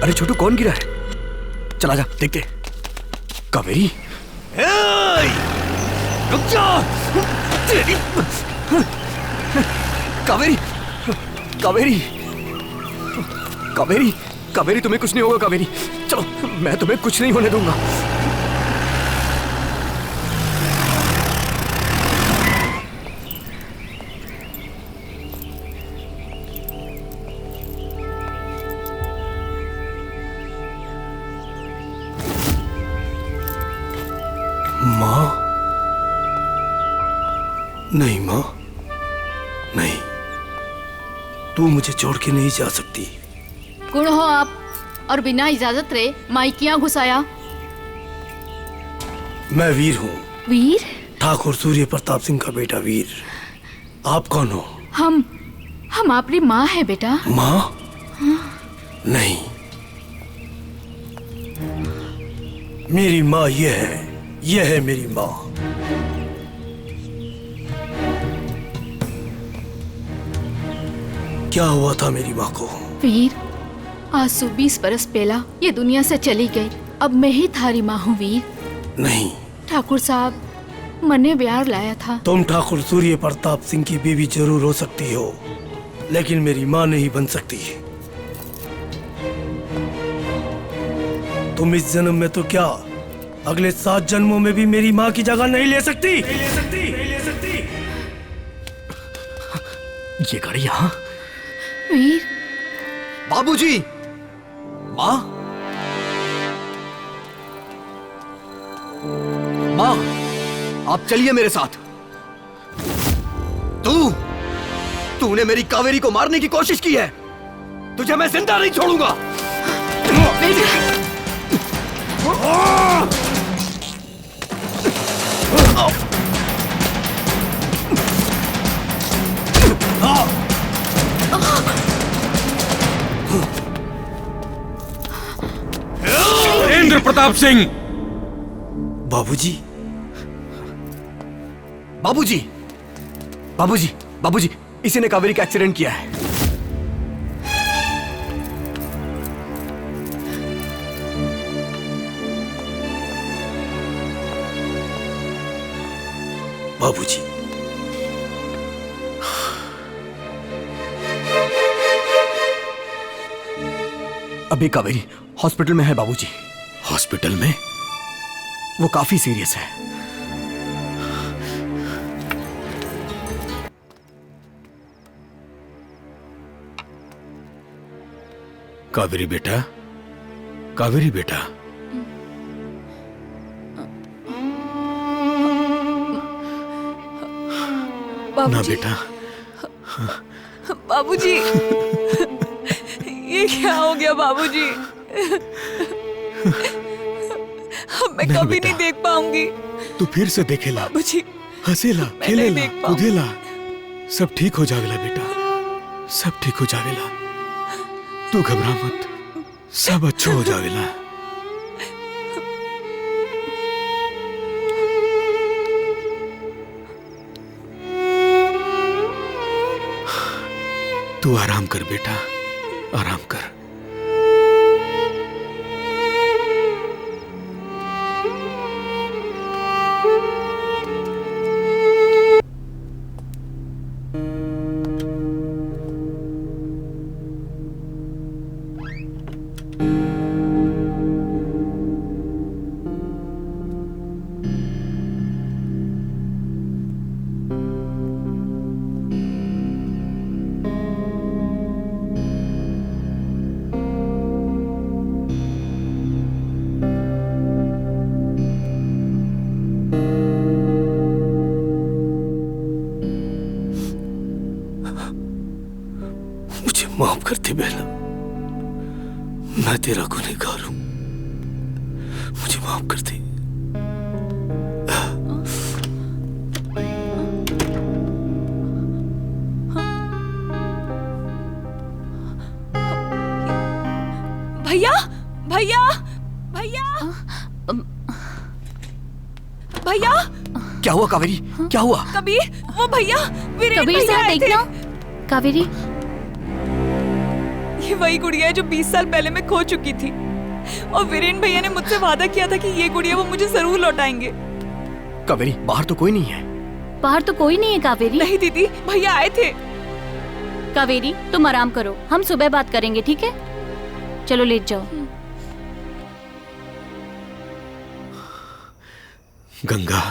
अरे छोटू, कौन गिरा है? चला जा देखते। कावेरी, रुक जा। कावेरी, कावेरी, कावेरी, कावेरी, तुम्हें कुछ नहीं होगा। कावेरी चलो, मैं तुम्हें कुछ नहीं होने दूंगा। माँ? नहीं माँ, नहीं, तू मुझे छोड़ के नहीं जा सकती। कौन हो आप और बिना इजाजत रे माइकियां घुसाया? मैं वीर हूँ। वीर? ठाकुर सूर्य प्रताप सिंह का बेटा वीर। आप कौन हो? हम आपकी माँ है बेटा। माँ? नहीं, मेरी माँ यह है मेरी माँ। क्या हुआ था मेरी माँ को? वीर, आज से 20 बरस पहला ये दुनिया से चली गई। अब मैं ही थारी माँ हूँ वीर। नहीं, ठाकुर साहब, मैंने प्यार लाया था। तुम ठाकुर सूर्य प्रताप सिंह की बीवी जरूर हो सकती हो, लेकिन मेरी माँ नहीं बन सकती। तुम इस जन्म में तो क्या, अगले 7 जन्मों में भी मेरी माँ की जगह नहीं ले सकती। ये गाड़ी यहाँ? वीर, बाबूजी, माँ, माँ, आप चलिए मेरे साथ। तूने मेरी कावेरी को मारने की कोशिश की है। तुझे मैं जिंदा नहीं छोड़ूंगा। इंद्र प्रताप सिंह। बाबूजी, बाबूजी, बाबूजी, बाबूजी, इसी ने कावेरी का एक्सीडेंट किया है। बाबूजी, अभी कावेरी हॉस्पिटल में है बाबूजी। हॉस्पिटल में? वो काफी सीरियस है। कावेरी बेटा, कावेरी बेटा, ना बेटा। बाबूजी, ये क्या हो गया बाबूजी? अब मैं कभी नहीं देख पाऊंगी। तू फिर से देखेला, बाबूजी, हंसेला, खेलेला, देख पाऊंगी। कूदेला, सब ठीक हो जावेला बेटा, सब ठीक हो जावेला। तू घबरा मत, सब अच्छा हो जावेला। तू आराम कर बेटा, आराम कर। माफ कर दे बेला, मैं तेरा गुनहगार हूं, मुझे माफ कर दे। भैया, भैया, भैया, भैया। क्या हुआ कावेरी, क्या हुआ? कबीर, वो भैया, वीरेन कबीर भैया साहब आए थे। देखना। कावेरी, ये वही गुड़िया है जो 20 साल पहले मैं खो चुकी थी, और वीरेन भैया ने मुझसे वादा किया था कि ये गुड़िया वो मुझे जरूर लौटाएंगे। कावेरी, बाहर तो कोई नहीं है। बाहर तो कोई नहीं है कावेरी। नहीं दीदी, भैया आए थे। कावेरी तुम आराम करो, हम सुबह बात करेंगे, ठीक है? चलो लेट जाओ। गंगा,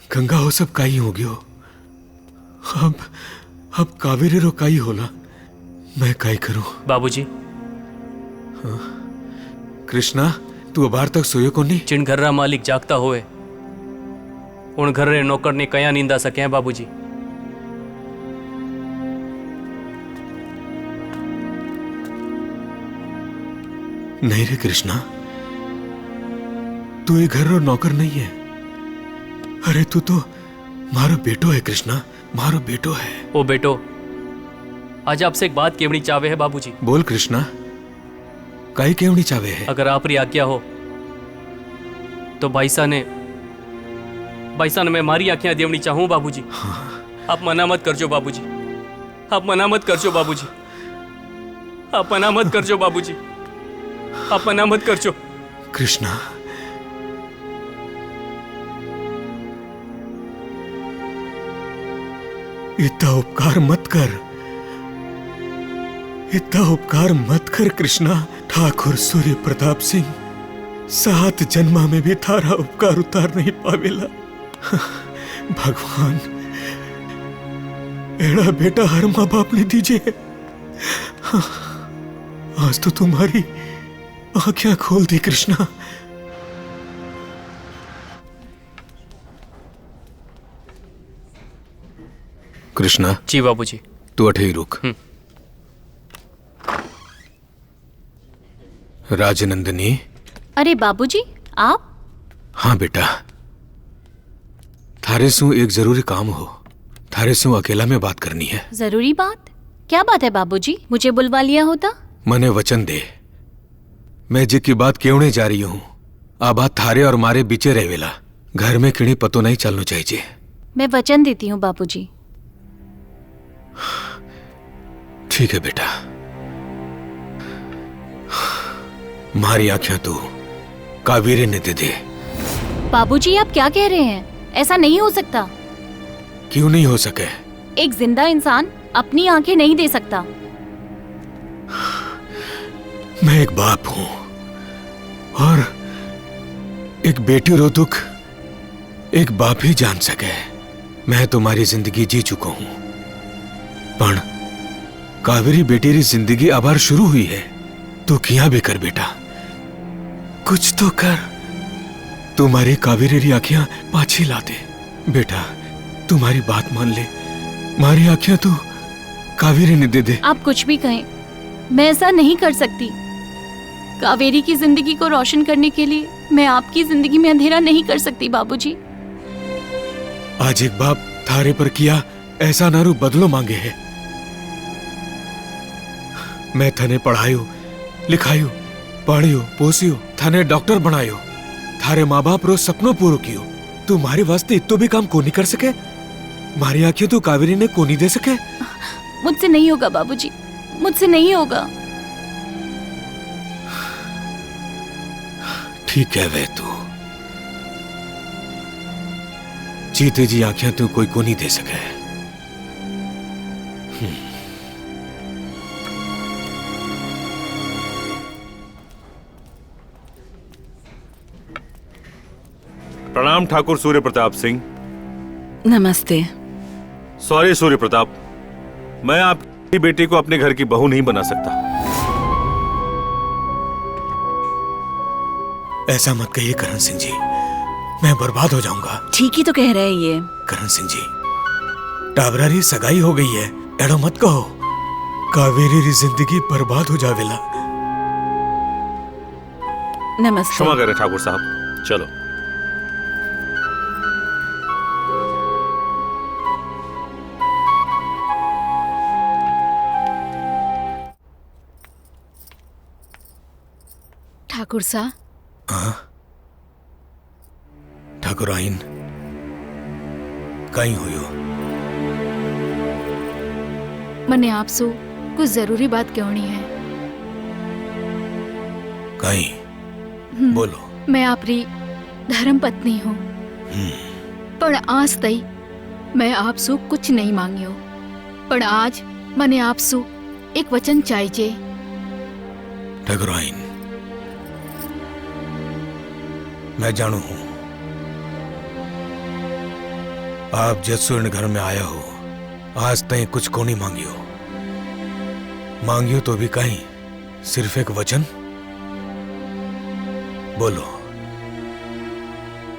गंगा हो सब काई हो गयो। अब कावेरी रो काई होला, मैं काई करूं? बाबूजी, कृष्णा, तू अबार तक सोयो को नहीं? जिन घर रा मालिक जागता होए उन घर रे नौकर ने कया नींदा सके हैं बाबूजी। नहीं रे कृष्णा, तू ये घर रो नौकर नहीं है। अरे तू तो मारो बेटो है कृष्णा, मारो बेटो है। ओ बेटो, आज आपसे एक बात केवनी चावे है बाबूजी। बोल कृष्णा, काई केवनी चावे है? अगर आप री आज्ञा हो तो भाईसा ने मैं मारी आंखें देवनी चाहूं बाबूजी। आप मना मत करजो बाबूजी, आप मना मत करजो बाबूजी, आप मना मत करजो बाबूजी, आप मना मत करजो। कृष्णा, इतना उपकार मत कर, इतना उपकार मत कर कृष्णा। ठाकुर सूर्य प्रताप सिंह 7 जन्मा में भी थारा उपकार उतार नहीं पावेला। भगवान, एड़ा बेटा हर माँ बाप ने दीजिए। आज तो तुम्हारी आंखें खोल दी कृष्णा। कृष्णा, जी बाबूजी। तू अठे ही रुक। राजनंदिनी। अरे बाबूजी, आप? हाँ बेटा, थारे सु एक जरूरी काम हो, थारे सु अकेला में बात करनी है। जरूरी बात? क्या बात है बाबूजी? मुझे बुलवा लिया होता। मने वचन दे, मैं जी की बात केवने जा रही हूँ, आ बात थारे और मारे बीचे रहेवेला, घर में किणी पतो नहीं चलना चाहिए। मैं वचन देती हूँ बाबूजी। ठीक है बेटा, मारी आंखें तो कावेरी ने दे दे। बाबूजी आप क्या कह रहे हैं? ऐसा नहीं हो सकता। क्यों नहीं हो सके? एक जिंदा इंसान अपनी आंखें नहीं दे सकता। मैं एक बाप हूं और एक बेटी रो दुख एक बाप ही जान सके। मैं तुम्हारी जिंदगी जी चुका हूं, पण कावेरी बेटी री जिंदगी आबार शुरू हुई है। तू किया भी कर बेटा, कुछ तो कर। तुम्हारी कावेरी री आंखें पाछी ला दे बेटा, तुम्हारी बात मान ले, मारी आंखें तो कावेरी ने दे दे। आप कुछ भी कहें, मैं ऐसा नहीं कर सकती। कावेरी की जिंदगी को रोशन करने के लिए मैं आपकी जिंदगी में अंधेरा नहीं कर सकती बाबूजी। आज एक बाप थारे पर किया ऐसा नारू बदलो मांगे है। मैं थने पढ़ायो लिखायो पढ़ियो पोसियो, थाने डॉक्टर बनायो, थारे माँ बाप रो सपनों पूरो कियो। तू मारे वास्ते इतो भी काम को नहीं कर सके? मारी आंखें तो कावेरी ने को नहीं दे सके? मुझसे नहीं होगा बाबूजी, मुझसे नहीं होगा। ठीक है वे, तू जीते जी आंखें तू कोई को नहीं दे सके। प्रणाम ठाकुर सूर्य प्रताप सिंह। नमस्ते। सॉरी सूर्य प्रताप, मैं आपकी बेटी को अपने घर की बहू नहीं बना सकता। ऐसा मत कहिए करण सिंह जी, मैं बर्बाद हो जाऊंगा। ठीक ही तो कह रहे हैं ये। करण सिंह जी, टाबरारी सगाई हो गई है, एड़ो मत कहो। कावेरी री जिंदगी बर्बाद हो जावेला। नमस्ते। क्षमा करें ठाकुर साहब, चलो। ठाकुर साहब, हाँ ठाकुर आइन कहीं हुयो? મને આપસો कुछ जरूरी बात कहनी है। कहीं बोलो। मैं आपरी धर्म पत्नी हूँ, पण आज तई मैं आपसु कुछ नहीं मांग्यो, पण आज मने आपसु एक वचन चाहिए। ठकुराइन, मैं जानू हूं आप जसुरण घर में आया हो, आज तक कुछ को नहीं मांगियो तो भी कहीं सिर्फ एक वचन बोलो।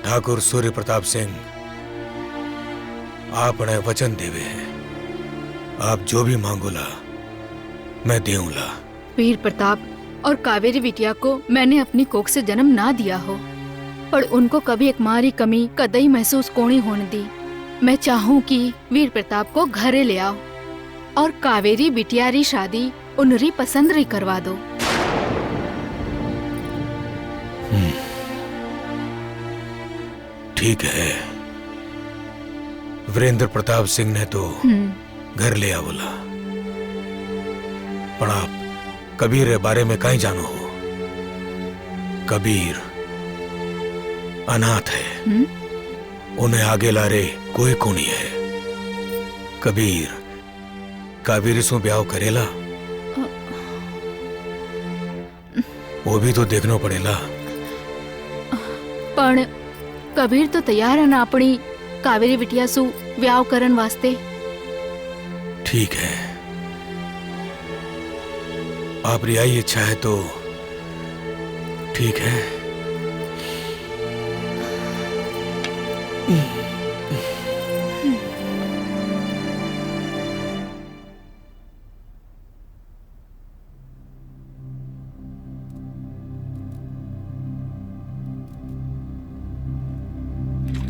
ठाकुर सूर्य प्रताप सिंह आपने वचन देवे हैं, आप जो भी मांगोला मैं देऊंला। वीर प्रताप और कावेरी बिटिया को मैंने अपनी कोख से जन्म ना दिया हो, पर उनको कभी एक मारी कमी कदई महसूस कोनी होने दी। मैं चाहूं कि वीर प्रताप को घरे ले आओ और कावेरी बिटिया री शादी उनरी पसंद री करवा दो। ठीक है, वीरेंद्र प्रताप सिंह ने तो घर ले आ बोला, पर आप कबीर के बारे में कहीं जानो हो? कबीर अनाथ है, उन्हें आगे लारे कोई कोनी है। कबीर कावेरी सु ब्याह करेला, वो भी तो देखना पड़ेला। पण कबीर तो तैयार है ना अपनी कावेरी बिटिया सु ब्याह करन वास्ते। ठीक है, आप रियाई इच्छा है तो ठीक है।